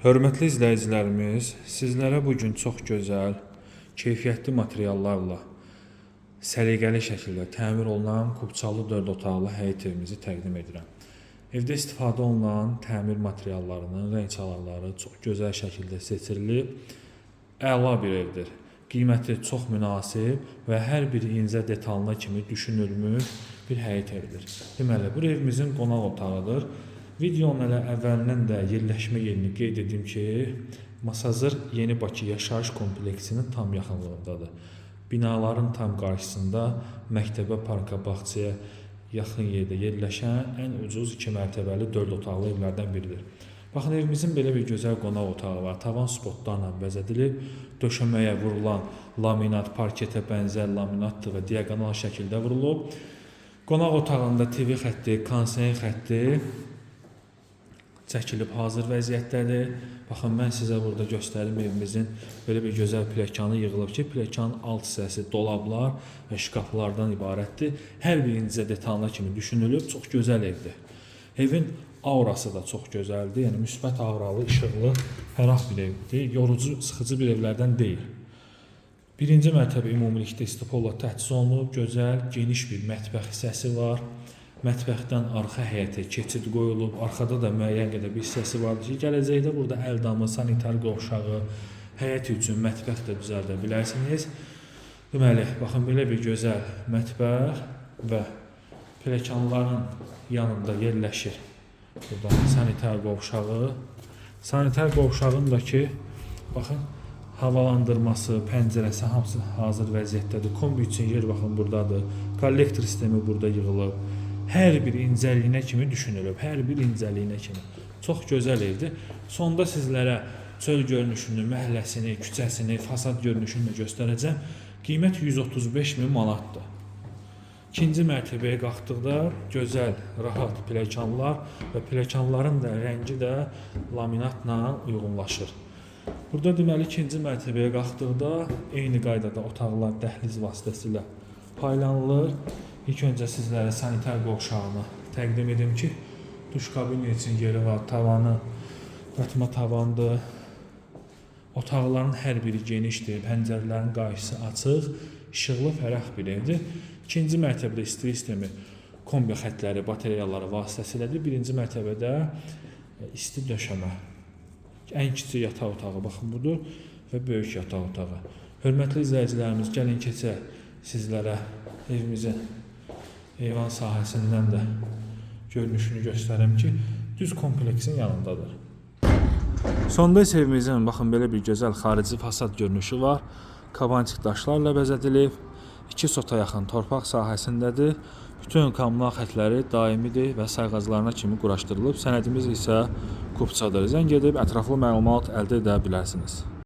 Hörmətli izləyicilərimiz, sizlərə bugün çox gözəl, keyfiyyətli materiallarla səliqəli şəkildə təmir olunan Kupçalı 4 otaqlı həyət evimizi təqdim edirəm. Evdə istifadə olunan təmir materiallarının rəng çalarları çox gözəl şəkildə seçilib, əla bir evdir. Qiyməti çox münasib və hər bir incə detalına kimi düşünülmüş bir həyət evidir. Deməli, bu evimizin qonaq otağıdır. Videonun elə əvvəlindən də yerləşmə yerini qeyd edim ki, Masazır Yeni Bakı yaşayış kompleksinin tam yaxınlığındadır. Binaların tam qarşısında məktəbə, parka, bağçaya yaxın yerdə yerləşən ən ucuz 2 mərtəbəli 4 otaqlı evlərdən biridir. Baxın, evimizin belə bir gözəl qonaq otağı var. Tavan spotlarla bəzədilib, döşəməyə vurulan laminat, parketə bənzər laminatdır və diaqonal şəkildə vurulub. Qonaq otağında TV xətti, kondisioner xətti çəkilib hazır vəziyyətdədir. Baxın, mən sizə burada göstərim evimizin belə bir gözəl pləkanı yığılıb ki, pləkanın alt hissəsi dolablar və şkaflardan ibarətdir. Hər bir incə detalına kimi düşünülüb, çox gözəl evdir. Evin aurası da çox gözəldir, yəni müsbət auralı, işıqlı, fərah bir evdir. Yorucu, sıxıcı bir evlərdən deyil. Birinci mərtəbə ümumilikdə istipolla təchiz olunub, gözəl, geniş bir mətbəx hissəsi var. Mətbəxdən arxa həyətə keçid qoyulub, arxada da müəyyən qədər bir hissəsi vardır ki, gələcəkdə burada əldamı, sanitar qovşağı, həyət üçün mətbəx də düzəldə bilərsiniz. Deməli, baxın, belə bir gözəl mətbəx və pilləkənlərin yanında yerləşir burada sanitar qovşağı. Sanitar qovşağın da ki, baxın, havalandırması, pəncərəsi hamısı hazır vəziyyətdədir. Kombi üçün yer baxın buradadır. Kollektor sistemi burada yığılıb. Hər bir incəliyinə kimi düşünülüb. Hər bir incəliyinə kimi. Çox gözəl evdir. Sonda sizlərə çöl görünüşünü, məhəlləsini, küçəsini, fasad görünüşünü göstərəcəm. Qiymət 135.000 manatdır. İkinci mərtəbəyə qalxdıqda gözəl, rahat pilləkənlər və pilləkənlərin də rəngi də laminatla uyğunlaşır. Burada deməli ikinci mərtəbəyə qalxdıqda eyni qaydada otaqlar dəhliz vasitəsilə paylanılır. İlk öncə sizlərə sanitar qovşağını təqdim edim ki, duş kabini üçün yeri var, tavanı, qatma tavandır. Otaqların hər biri genişdir, pəncərələrin qarşısı açıq, işıqlı, fərah bir evdir. İkinci mərtəbədə istilik sistemi, kombi xətləri, batareyaları vasitəsilədir. Birinci mərtəbədə isti döşəmə, ən kiçik yataq otağı baxın budur və böyük yataq otağı. Hörmətli izləyicilərimiz, gəlin keçək sizlərə evimizin eyvan sahəsindən də görünüşünü göstərəm ki, düz kompleksin yanındadır. Sonda isə evimizin baxın belə bir gözəl xarici fasad görünüşü var. Kabançıq daşlarla bəzədilib, 2 sota yaxın torpaq sahəsindədir. Bütün kommunal xətləri daimidir və sayğaclarına kimi quraşdırılıb. Sənədimiz isə Kupçadır. Zəng edib ətraflı məlumat əldə edə bilərsiniz.